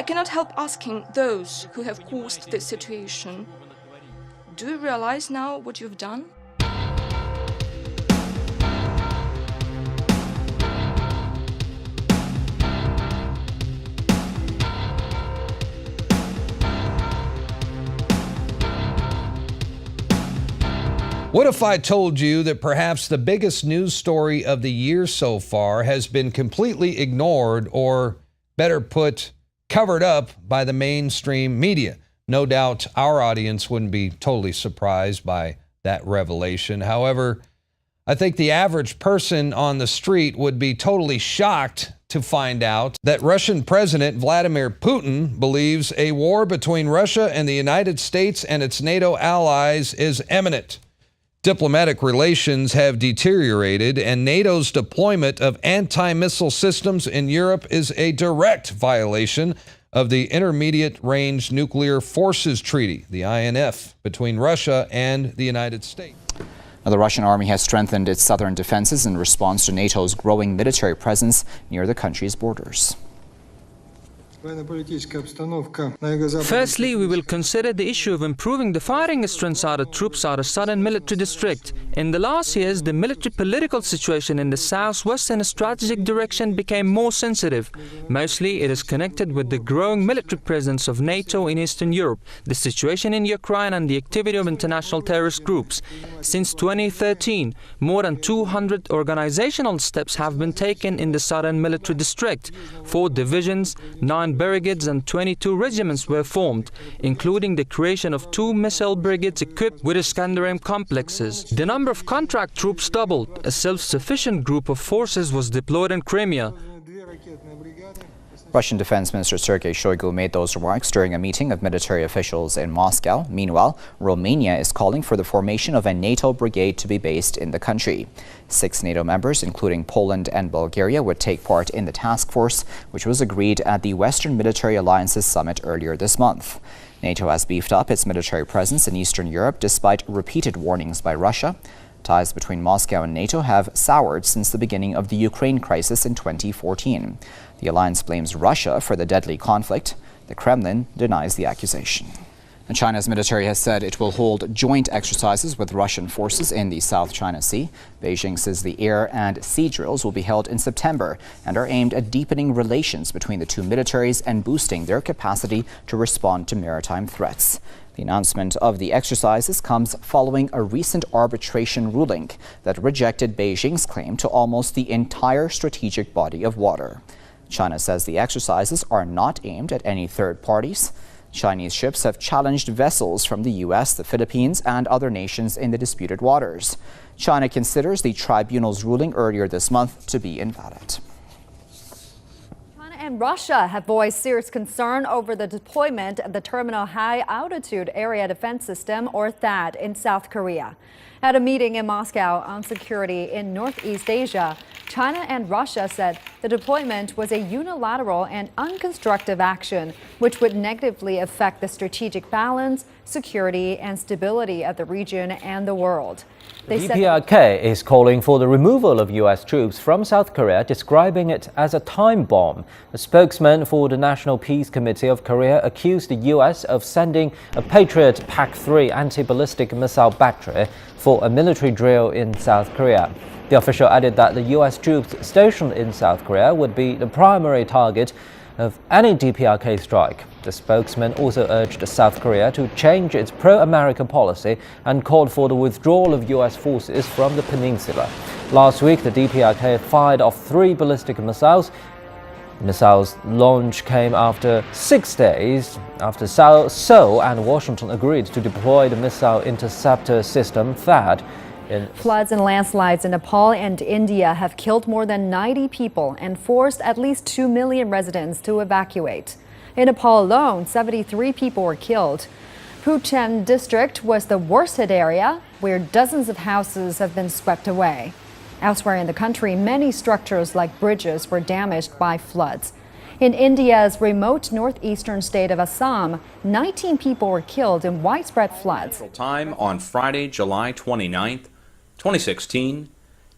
cannot help asking those who have caused this situation, do you realize now what you've done? What if I told you that perhaps the biggest news story of the year so far has been completely ignored, or better put, covered up by the mainstream media? No doubt our audience wouldn't be totally surprised by that revelation. However, I think the average person on the street would be totally shocked to find out that Russian President Vladimir Putin believes a war between Russia and the United States and its NATO allies is imminent. Diplomatic relations have deteriorated, and NATO's deployment of anti-missile systems in Europe is a direct violation of the Intermediate Range Nuclear Forces Treaty, the INF, between Russia and the United States. Now, the Russian army has strengthened its southern defenses in response to NATO's growing military presence near the country's borders. Firstly, we will consider the issue of improving the firing strength of our troops out of southern military district. In the last years, the military-political situation in the southwest and strategic direction became more sensitive. Mostly, it is connected with the growing military presence of NATO in Eastern Europe, the situation in Ukraine and the activity of international terrorist groups. Since 2013, more than 200 organizational steps have been taken in the southern military district. 4 divisions, 9 brigades and 22 regiments were formed, including the creation of 2 missile brigades equipped with Iskander-M complexes. The number of contract troops doubled. A self-sufficient group of forces was deployed in Crimea. Russian Defense Minister Sergei Shoigu made those remarks during a meeting of military officials in Moscow. Meanwhile, Romania is calling for the formation of a NATO brigade to be based in the country. 6 NATO members, including Poland and Bulgaria, would take part in the task force, which was agreed at the Western Military Alliances Summit earlier this month. NATO has beefed up its military presence in Eastern Europe despite repeated warnings by Russia. Ties between Moscow and NATO have soured since the beginning of the Ukraine crisis in 2014. The alliance blames Russia for the deadly conflict. The Kremlin denies the accusation. And China's military has said it will hold joint exercises with Russian forces in the South China Sea. Beijing says the air and sea drills will be held in September and are aimed at deepening relations between the two militaries and boosting their capacity to respond to maritime threats. The announcement of the exercises comes following a recent arbitration ruling that rejected Beijing's claim to almost the entire strategic body of water. China says the exercises are not aimed at any third parties. Chinese ships have challenged vessels from the U.S., the Philippines, and other nations in the disputed waters. China considers the tribunal's ruling earlier this month to be invalid. China and Russia have voiced serious concern over the deployment of the Terminal High Altitude Area Defense System, or THAAD, in South Korea. At a meeting in Moscow on security in Northeast Asia, China and Russia said the deployment was a unilateral and unconstructive action, which would negatively affect the strategic balance, security, and stability of the region and the world. The DPRK is calling for the removal of U.S. troops from South Korea, describing it as a time bomb. A spokesman for the National Peace Committee of Korea accused the U.S. of sending a Patriot PAC-3 anti-ballistic missile battery for a military drill in South Korea. The official added that the U.S. troops stationed in South Korea would be the primary target of any DPRK strike. The spokesman also urged South Korea to change its pro-American policy and called for the withdrawal of U.S. forces from the peninsula. Last week, the DPRK fired off 3 ballistic missiles. Missiles launch came after 6 days after Seoul and Washington agreed to deploy the missile interceptor system THAAD. Floods and landslides in Nepal and India have killed more than 90 people and forced at least 2 million residents to evacuate. In Nepal alone, 73 people were killed. Puchen district was the worst hit area, where dozens of houses have been swept away. Elsewhere in the country, many structures like bridges were damaged by floods. In India's remote northeastern state of Assam, 19 people were killed in widespread floods. Time on Friday, July 29th, 2016.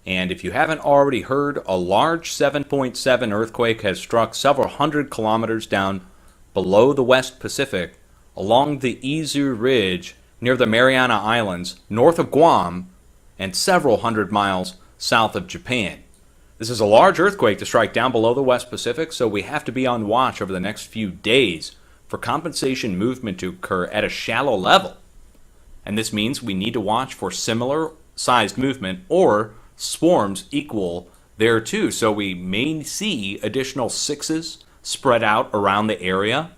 And if you haven't already heard, a large 7.7 earthquake has struck several hundred kilometers down below the West Pacific, along the Izu Ridge near the Mariana Islands, north of Guam, and several hundred miles south of Japan. This is a large earthquake to strike down below the West Pacific, so we have to be on watch over the next few days for compensation movement to occur at a shallow level. And this means we need to watch for similar sized movement or swarms equal there too. So we may see additional sixes spread out around the area.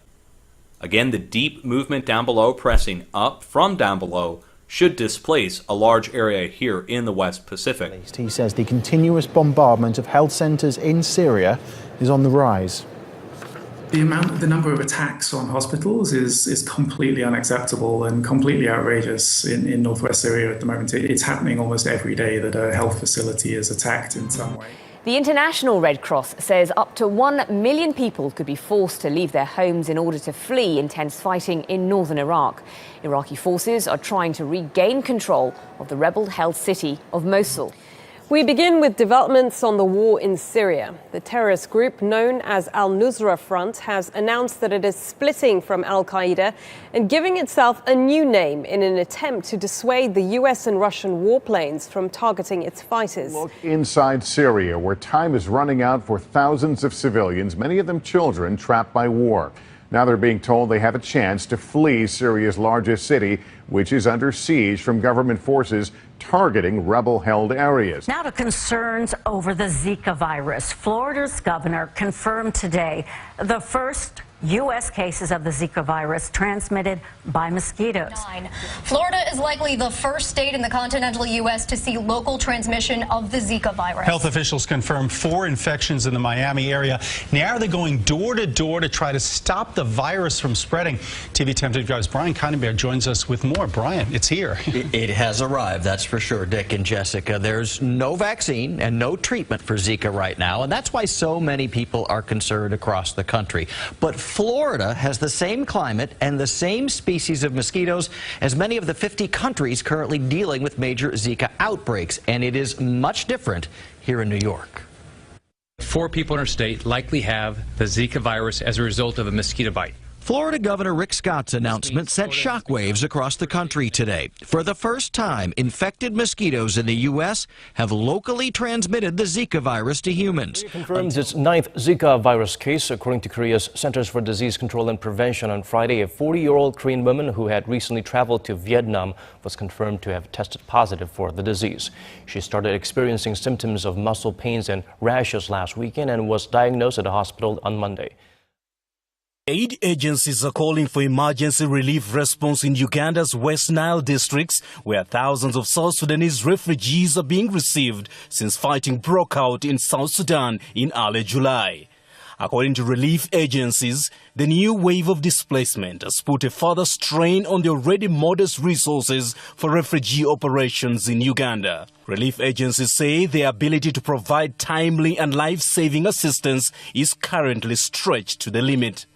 Again, the deep movement down below pressing up from down below should displace a large area here in the West Pacific. He says the continuous bombardment of health centers in Syria is on the rise. The number of attacks on hospitals is completely unacceptable and completely outrageous in northwest Syria at the moment. It's happening almost every day that a health facility is attacked in some way. The International Red Cross says up to 1 million people could be forced to leave their homes in order to flee intense fighting in northern Iraq. Iraqi forces are trying to regain control of the rebel-held city of Mosul. We begin with developments on the war in Syria. The terrorist group known as Al-Nusra Front has announced that it is splitting from Al-Qaeda and giving itself a new name in an attempt to dissuade the US and Russian warplanes from targeting its fighters. Look inside Syria, where time is running out for thousands of civilians, many of them children trapped by war. Now they're being told they have a chance to flee Syria's largest city, which is under siege from government forces targeting rebel-held areas. Now to concerns over the Zika virus. Florida's governor confirmed today the first U.S. cases of the Zika virus transmitted by mosquitoes. Florida is likely the first state in the continental U.S. to see local transmission of the Zika virus. Health officials confirmed 4 infections in the Miami area. Now they're going door to door to try to stop the virus from spreading. TV 10 Drive's Brian Connenberg joins us with more. Brian, it's here. It has arrived, that's for sure, Dick and Jessica. There's no vaccine and no treatment for Zika right now, and that's why so many people are concerned across the country. But Florida has the same climate and the same species of mosquitoes as many of the 50 countries currently dealing with major Zika outbreaks, and it is much different here in New York. 4 people in our state likely have the Zika virus as a result of a mosquito bite. Florida Governor Rick Scott's announcement sent shockwaves across the country today. For the first time, infected mosquitoes in the U.S. have locally transmitted the Zika virus to humans. It confirms its 9th Zika virus case, according to Korea's Centers for Disease Control and Prevention. On Friday, a 40-year-old Korean woman who had recently traveled to Vietnam was confirmed to have tested positive for the disease. She started experiencing symptoms of muscle pains and rashes last weekend and was diagnosed at a hospital on Monday. Aid agencies are calling for emergency relief response in Uganda's West Nile districts, where thousands of South Sudanese refugees are being received since fighting broke out in South Sudan in early July. According to relief agencies, the new wave of displacement has put a further strain on the already modest resources for refugee operations in Uganda. Relief agencies say their ability to provide timely and life-saving assistance is currently stretched to the limit.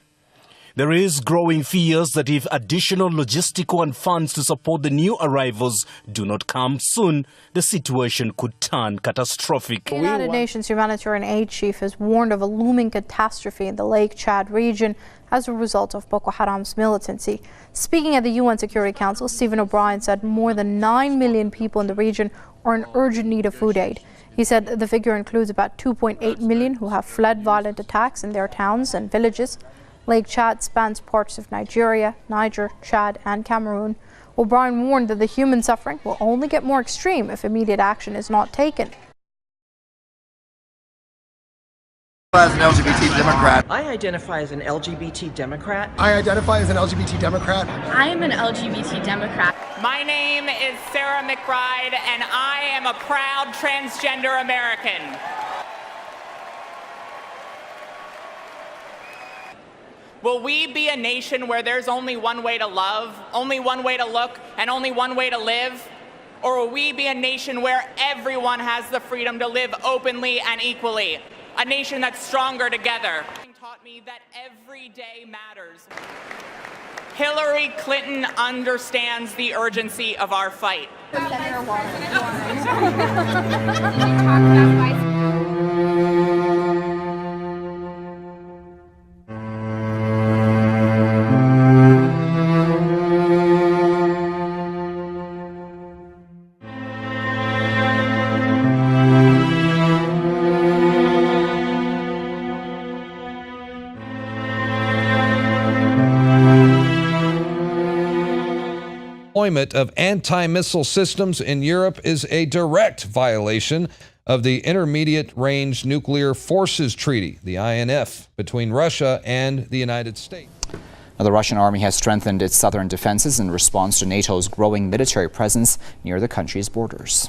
There is growing fears that if additional logistical and funds to support the new arrivals do not come soon, the situation could turn catastrophic. The United Nations Humanitarian Aid Chief has warned of a looming catastrophe in the Lake Chad region as a result of Boko Haram's militancy. Speaking at the UN Security Council, Stephen O'Brien said more than 9 million people in the region are in urgent need of food aid. He said the figure includes about 2.8 million who have fled violent attacks in their towns and villages. Lake Chad spans parts of Nigeria, Niger, Chad, and Cameroon. O'Brien warned that the human suffering will only get more extreme if immediate action is not taken. As an LGBT Democrat. I identify as an LGBT Democrat. I identify as an LGBT Democrat. I am an LGBT Democrat. My name is Sarah McBride, and I am a proud transgender American. Will we be a nation where there's only one way to love, only one way to look, and only one way to live? Or will we be a nation where everyone has the freedom to live openly and equally? A nation that's stronger together. Taught me that every day matters. Hillary Clinton understands the urgency of our fight. Deployment of anti-missile systems in Europe is a direct violation of the Intermediate Range Nuclear Forces Treaty, the INF, between Russia and the United States. Now, the Russian army has strengthened its southern defenses in response to NATO's growing military presence near the country's borders.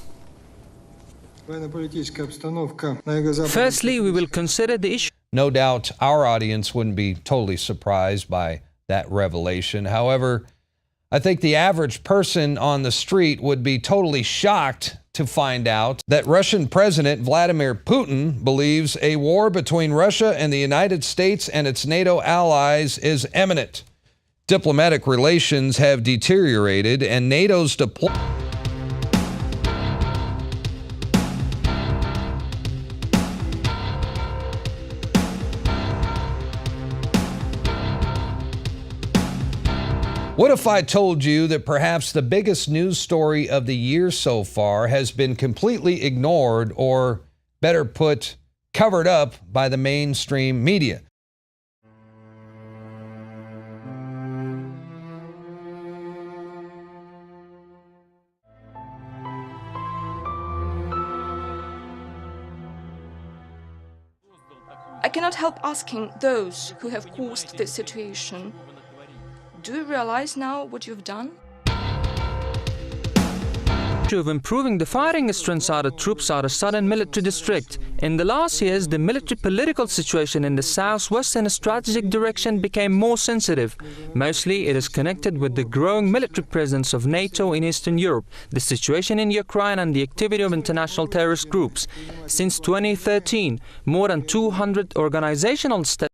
Firstly, we will consider the issue. No doubt our audience wouldn't be totally surprised by that revelation. However, I think the average person on the street would be totally shocked to find out that Russian President Vladimir Putin believes a war between Russia and the United States and its NATO allies is imminent. Diplomatic relations have deteriorated, and NATO's deployment. What if I told you that perhaps the biggest news story of the year so far has been completely ignored, or better put, covered up by the mainstream media? I cannot help asking those who have caused this situation, do you realize now what you've done? Of improving the fighting strengths of the troops out of southern military district. In the last years, the military-political situation in the southwest and strategic direction became more sensitive. Mostly, it is connected with the growing military presence of NATO in Eastern Europe, the situation in Ukraine, and the activity of international terrorist groups. Since 2013, more than 200 organizational steps